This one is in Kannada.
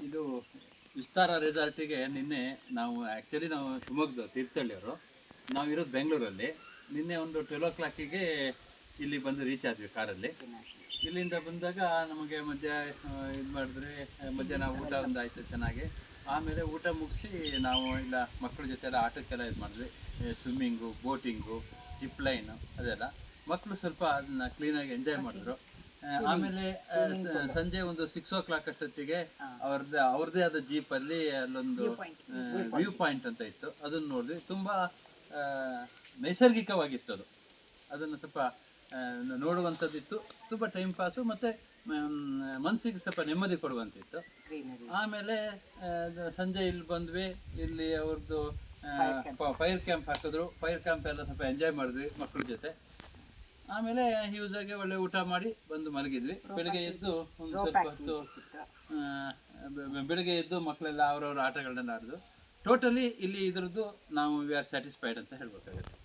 ಇದು ವಿಸ್ತಾರ ರೆಸಾರ್ಟಿಗೆ ನಿನ್ನೆ ನಾವು ಆ್ಯಕ್ಚುಲಿ ನಾವು ಶಿವಮೊಗ್ಗದ ತೀರ್ಥಹಳ್ಳಿಯವರು, ನಾವು ಇರೋದು ಬೆಂಗಳೂರಲ್ಲಿ. ನಿನ್ನೆ ಒಂದು 12 o'clock ಇಲ್ಲಿ ಬಂದು ರೀಚ್ ಆದ್ವಿ ಕಾರಲ್ಲಿ. ಇಲ್ಲಿಂದ ಬಂದಾಗ ನಮಗೆ ಇದು ಮಾಡಿದ್ರೆ ಮಧ್ಯಾಹ್ನ ಊಟ ಒಂದು ಆಯಿತು ಚೆನ್ನಾಗಿ. ಆಮೇಲೆ ಊಟ ಮುಗಿಸಿ ನಾವು ಇಲ್ಲ ಮಕ್ಕಳ ಜೊತೆ ಎಲ್ಲ ಆಟಕ್ಕೆಲ್ಲ ಇದು ಮಾಡಿದ್ವಿ. ಸ್ವಿಮ್ಮಿಂಗು, ಬೋಟಿಂಗು, ಜಿಪ್ ಲೈನು ಅದೆಲ್ಲ ಮಕ್ಕಳು ಸ್ವಲ್ಪ ಅದನ್ನ ಕ್ಲೀನಾಗಿ ಎಂಜಾಯ್ ಮಾಡಿದ್ರು. ಆಮೇಲೆ ಸಂಜೆ ಒಂದು 6 o'clock ಅಷ್ಟೊತ್ತಿಗೆ ಅವ್ರದ್ದೇ ಆದ ಜೀಪಲ್ಲಿ ಅಲ್ಲೊಂದು ವ್ಯೂ ಪಾಯಿಂಟ್ ಅಂತ ಇತ್ತು, ಅದನ್ನು ನೋಡಿದ್ವಿ. ತುಂಬ ನೈಸರ್ಗಿಕವಾಗಿತ್ತು ಅದು. ಅದನ್ನು ಸ್ವಲ್ಪ ನೋಡುವಂಥದ್ದಿತ್ತು. ತುಂಬ ಟೈಮ್ ಪಾಸು ಮತ್ತು ಮನಸ್ಸಿಗೆ ಸ್ವಲ್ಪ ನೆಮ್ಮದಿ ಕೊಡುವಂತಿತ್ತು. ಆಮೇಲೆ ಸಂಜೆ ಇಲ್ಲಿ ಬಂದ್ವಿ. ಇಲ್ಲಿ ಅವ್ರದ್ದು ಫೈರ್ ಕ್ಯಾಂಪ್ ಹಾಕಿದ್ರು. ಫೈರ್ ಕ್ಯಾಂಪ್ ಎಲ್ಲ ಸ್ವಲ್ಪ ಎಂಜಾಯ್ ಮಾಡಿದ್ವಿ ಮಕ್ಕಳ ಜೊತೆ. ಆಮೇಲೆ ಯೂಸಾಗಿ ಒಳ್ಳೆ ಊಟ ಮಾಡಿ ಬಂದು ಮಲಗಿದ್ವಿ. ಬೆಳಗ್ಗೆ ಎದ್ದು ಒಂದು ಸ್ವಲ್ಪ ಹೊತ್ತು ಬೆಳಗ್ಗೆ ಎದ್ದು ಮಕ್ಕಳೆಲ್ಲ ಅವ್ರವ್ರ ಆಟಗಳನ್ನ ಆಡಿದ್ರು. ಟೋಟಲಿ ಇಲ್ಲಿ ಇದ್ರದ್ದು ನಾವು ವಿ ಆರ್ ಸ್ಯಾಟಿಸ್ಫೈಡ್ ಅಂತ ಹೇಳ್ಬೇಕಾಗುತ್ತೆ.